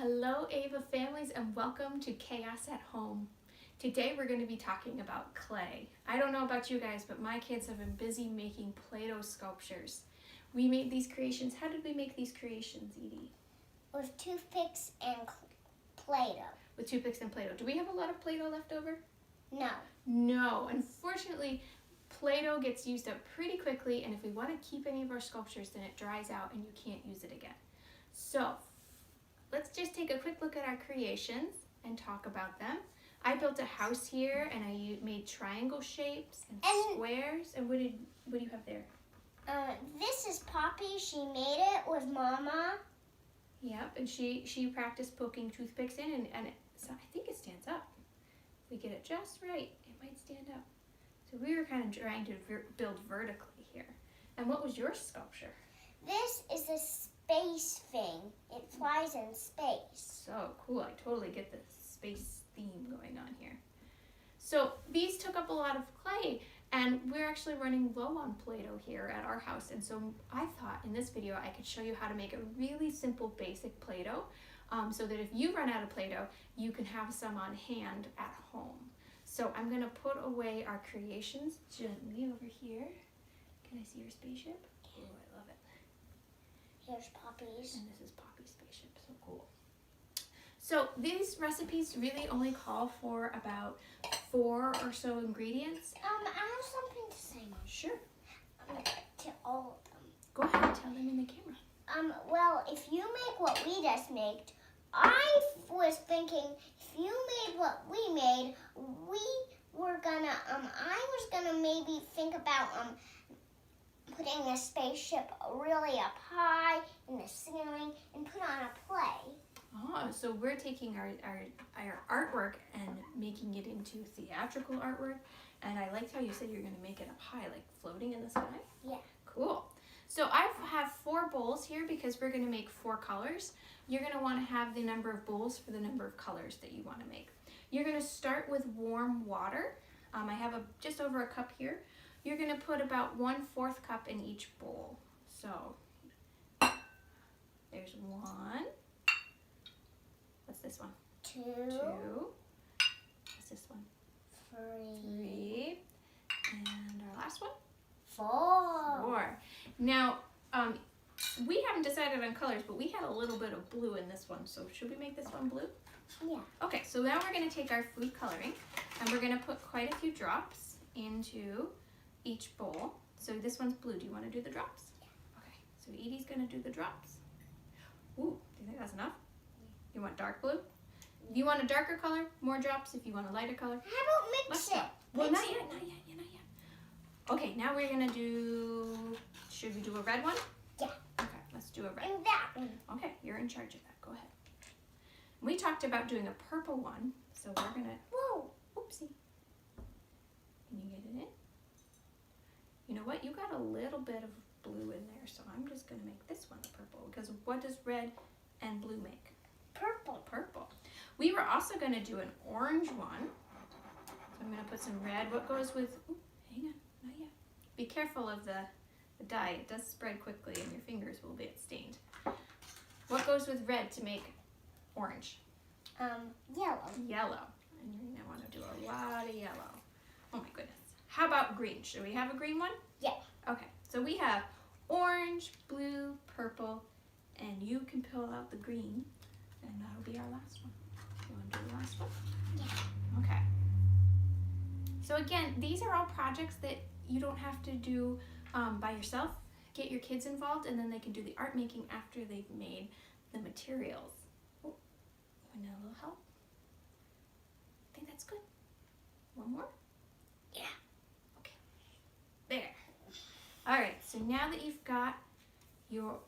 Hello Ava families and welcome to CAOS at Home. Today we're going to be talking about clay. I don't know about you guys, but my kids have been busy making Play-Doh sculptures. We made these creations. How did we make these creations, Edie? With toothpicks and Play-Doh. With toothpicks and Play-Doh. Do we have a lot of Play-Doh left over? No. No. Unfortunately, Play-Doh gets used up pretty quickly, and if we want to keep any of our sculptures, then it dries out and you can't use it again. So, let's just take a quick look at our creations and talk about them. I built a house here and I made triangle shapes and squares. And what do you have there? This is Poppy. She made it with Mama. Yep, and she practiced poking toothpicks in and so I think it stands up. If we get it just right, it might stand up. So we were kind of trying to build vertically here. And what was your sculpture? This is a space thing. It flies in space. So cool. I totally get the space theme going on here. So these took up a lot of clay and we're actually running low on Play-Doh here at our house. And so I thought in this video I could show you how to make a really simple basic Play-Doh so that if you run out of Play-Doh, you can have some on hand at home. So I'm going to put away our creations gently over here. Can I see your spaceship? Oh, I love it. Here's Poppy's. And this is Poppy's spaceship. So cool. So these recipes really only call for about 4 or so ingredients. I have something to say, Mom. Sure. To all of them. Go ahead and tell them in the camera. Well, if you make what we just made, I was thinking if you made what we made, I was gonna maybe think about putting a spaceship really up high in the ceiling and put on a play. Oh, so we're taking our artwork and making it into theatrical artwork. And I liked how you said you're going to make it up high, like floating in the sky. Yeah. Cool. So I have 4 bowls here because we're going to make 4 colors. You're going to want to have the number of bowls for the number of colors that you want to make. You're going to start with warm water. I have just over a cup here. You're going to put about 1/4 cup in each bowl. So there's 1. What's this one? 2. 2. What's this one? 3. And our last one? 4. Now, we haven't decided on colors, but we had a little bit of blue in this one. So should we make this one blue? Yeah. Okay, so now we're going to take our food coloring and we're going to put quite a few drops into each bowl. So this one's blue. Do you want to do the drops? Yeah. Okay, so Edie's going to do the drops. Ooh, do you think that's enough? You want dark blue? If you want a darker color, more drops. If you want a lighter color, How about mix it? Well, not yet. Okay, now we're going to do, should we do a red one? Yeah. Okay, let's do a red. And that one. Okay, you're in charge of that. Go ahead. We talked about doing a purple one, so we're going to, Whoa. oopsie. Can you get it in? You know what? You got a little bit of blue in there, so I'm just going to make this one a purple because what does red and blue make? Purple. We were also going to do an orange one. So I'm going to put some red. What goes with, hang on, not yet. Be careful of the dye. It does spread quickly and your fingers will get stained. What goes with red to make orange? Yellow. Yellow. And you're going to want to do a lot of yellow. Oh my goodness. How about green? Should we have a green one? Yeah. Okay, so we have orange, blue, purple, and you can pull out the green. And that'll be our last one. You want to do the last one? Yeah. Okay. So again, these are all projects that you don't have to do by yourself. Get your kids involved and then they can do the art making after they've made the materials. Oh, you want a little help? I think that's good. One more? Yeah. Okay. There. All right, so now that you've got your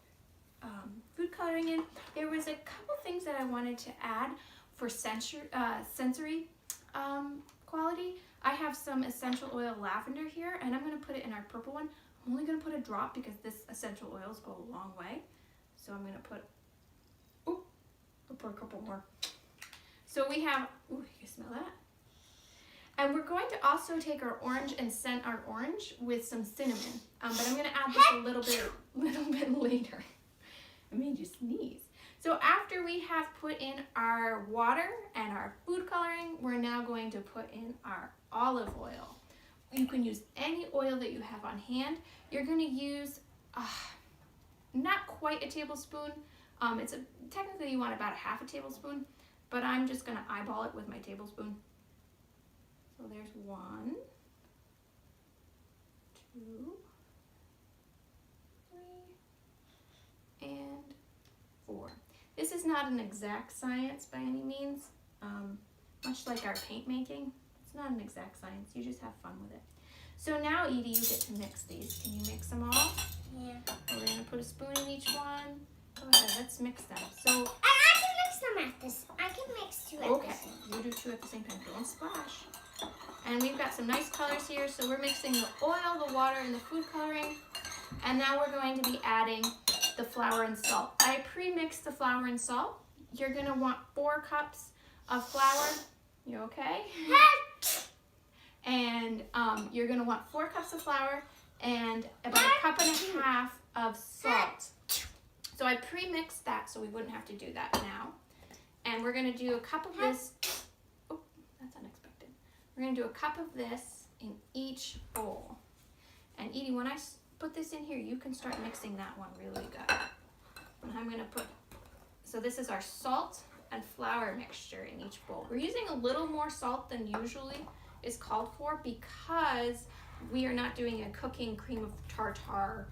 food coloring in, there was a couple things that I wanted to add for sensory quality. I have some essential oil lavender here and I'm going to put it in our purple one. I'm only going to put a drop because this essential oils go a long way. So I'm going to put, I'll put a couple more. So we have, you can smell that? And we're going to also take our orange and scent our orange with some cinnamon. But I'm going to add this a little bit later. I made you sneeze. So after we have put in our water and our food coloring, we're now going to put in our olive oil. You can use any oil that you have on hand. You're going to use not quite a tablespoon. Technically you want about a half a tablespoon, but I'm just going to eyeball it with my tablespoon. So there's 1, 2, 3, and 4. This is not an exact science by any means, much like our paint making. It's not an exact science, you just have fun with it. So now, Edie, you get to mix these. Can you mix them all? Yeah. We're going to put a spoon in each one. Go ahead, let's mix them. So I can mix them at this. I can mix 2 at the okay, same time. you do 2 at the same time. Don't splash. And we've got some nice colors here. So we're mixing the oil, the water, and the food coloring. And now we're going to be adding the flour and salt. I pre-mixed the flour and salt. You're going to want 4 cups of flour. You okay? And you're going to want 4 cups of flour and about 1.5 cups of salt. So I pre-mixed that so we wouldn't have to do that now. And we're going to do a cup of this. Oh, that's unexpected. We're going to do a cup of this in each bowl. And Edie, when I put this in here, you can start mixing that one really good. And I'm going to put, so this is our salt and flour mixture in each bowl. We're using a little more salt than usually is called for because we are not doing a cooking cream of tartar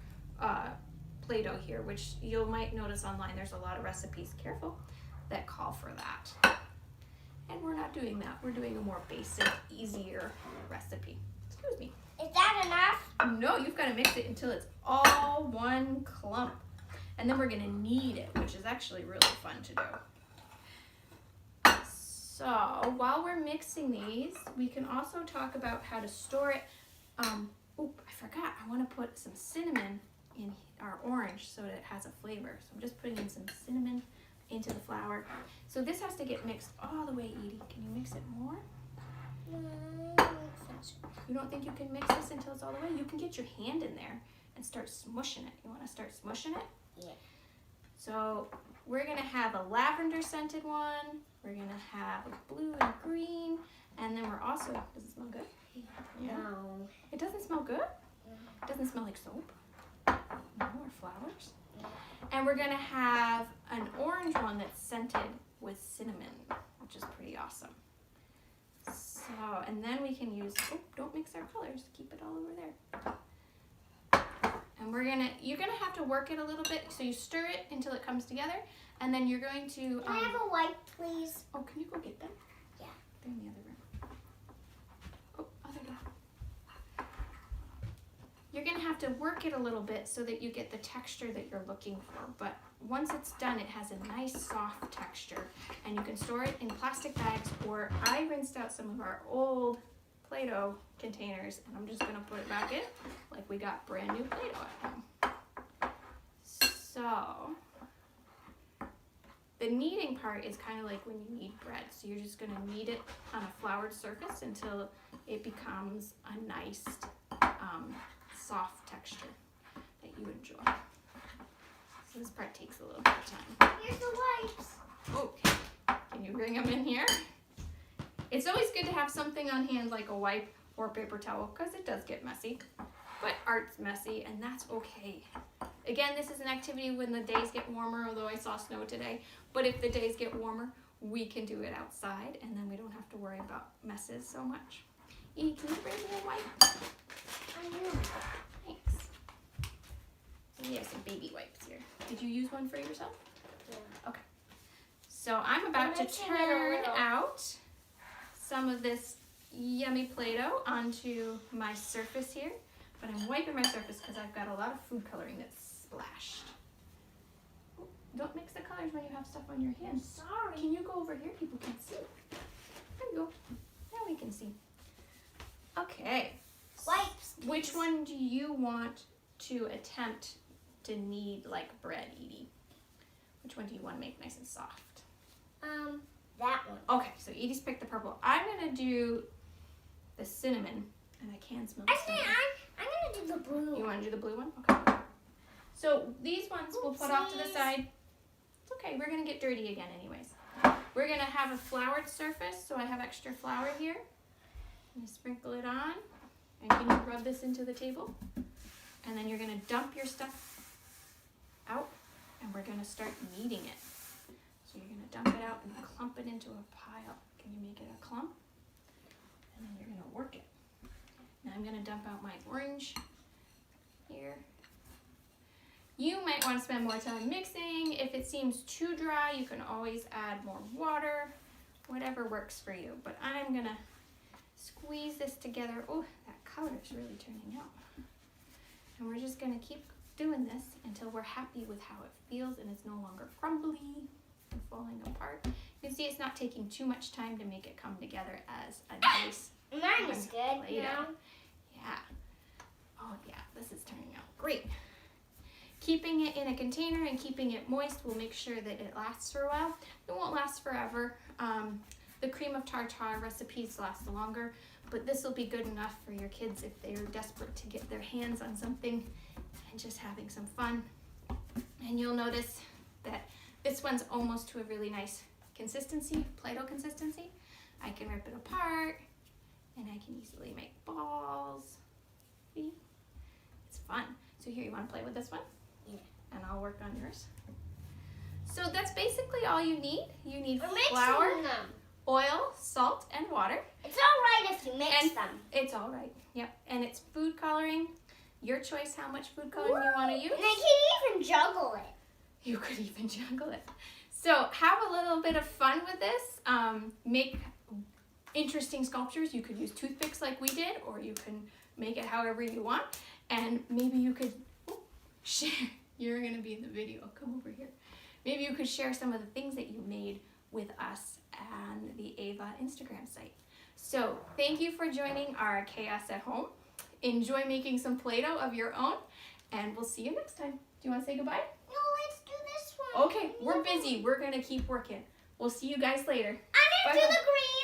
Play-Doh here, which you might notice online there's a lot of recipes, careful, that call for that. And we're not doing that. We're doing a more basic, easier recipe. Excuse me. Is that enough? No, you've got to mix it until it's all one clump. And then we're going to knead it, which is actually really fun to do. So while we're mixing these, we can also talk about how to store it. Oh, I forgot. I want to put some cinnamon in our orange so that it has a flavor. So I'm just putting in some cinnamon into the flour. So this has to get mixed all the way, Edie. Can you mix it more? You don't think you can mix this until it's all the way? You can get your hand in there and start smushing it. You want to start smushing it? Yeah. So we're going to have a lavender scented one. We're going to have a blue and green. And then we're also, does it smell good? Yeah. No. It doesn't smell good? It doesn't smell like soap? No, or flowers? And we're going to have an orange one that's scented with cinnamon, which is pretty awesome. So, and then we can use, oh, don't mix our colors. Keep it all over there. And you're gonna have to work it a little bit. So you stir it until it comes together. And then you're going to. Can I have a wipe, please? Oh, can you go get them? Yeah. They're in the other room. Oh, other door. You're gonna have to work it a little bit so that you get the texture that you're looking for. But once it's done, it has a nice soft texture. And you can store it in plastic bags, or I rinsed out some of our old Play-Doh containers, and I'm just gonna put it back in like we got brand new Play-Doh at home. So the kneading part is kind of like when you knead bread. So you're just gonna knead it on a floured surface until it becomes a nice soft texture that you enjoy. So this part takes a little bit of time. Here's the wipes. Okay, can you bring them in here? It's always good to have something on hand like a wipe or paper towel because it does get messy. But art's messy and that's okay. Again, this is an activity when the days get warmer, although I saw snow today. But if the days get warmer, we can do it outside and then we don't have to worry about messes so much. Edie, can you bring me a wipe? I know. Thanks. So we have some baby wipes here. Did you use one for yourself? Yeah. Okay. So I'm about to mixing it a turn little. out some of this yummy Play-Doh onto my surface here. But I'm wiping my surface because I've got a lot of food coloring that's splashed. Oh, don't mix the colors when you have stuff on your hands. Sorry. Can you go over here? People can see. There you go. Now we can see. Okay. Wipes. Please. Which one do you want to attempt to knead like bread, Edie? Which one do you want to make nice and soft? That one. Okay, so Edie's picked the purple. I'm gonna do the cinnamon, and I can smell the cinnamon. I'm gonna do the blue. You want to do the blue one? Okay. So these ones we'll put off to the Oopsies. side. It's okay, we're gonna get dirty again anyways. We're gonna have a floured surface, so I have extra flour here. I'm gonna sprinkle it on, and can you rub this into the table? And then you're gonna dump your stuff out, and we're gonna start kneading it. So you're gonna dump it out and clump it into a pile. Can you make it a clump? And then you're gonna work it. Now I'm gonna dump out my orange here. You might want to spend more time mixing. If it seems too dry, you can always add more water, whatever works for you. But I'm gonna squeeze this together. Oh, that color is really turning out. And we're just gonna keep doing this until we're happy with how it feels and it's no longer crumbly and falling apart. You can see it's not taking too much time to make it come together as a nice Mine is good Play-Doh. now. Yeah. Oh yeah, this is turning out great. Keeping it in a container and keeping it moist will make sure that it lasts for a while. It won't last forever. The cream of tartar recipes last longer, but this will be good enough for your kids if they're desperate to get their hands on something and just having some fun. And you'll notice that this one's almost to a really nice consistency, Play-Doh consistency. I can rip it apart and I can easily make balls. See? It's fun. So here, you want to play with this one? Yeah. And I'll work on yours. So that's basically all you need. You need We're mixing flour, them. oil, salt, and water. It's all right if you mix And them. It's all right. Yep. And it's food coloring. Your choice how much food coloring you want to use. And I can even juggle it. You could even juggle it. So have a little bit of fun with this. Make interesting sculptures. You could use toothpicks like we did, or you can make it however you want. And maybe you could share. You're going to be in the video. Come over here. Maybe you could share some of the things that you made with us on the Ava Instagram site. So thank you for joining our Chaos at Home. Enjoy making some Play-Doh of your own, and we'll see you next time. Do you want to say goodbye? No, let's do this one. Okay, we're busy. We're going to keep working. We'll see you guys later. I'm into Bye-bye. the green.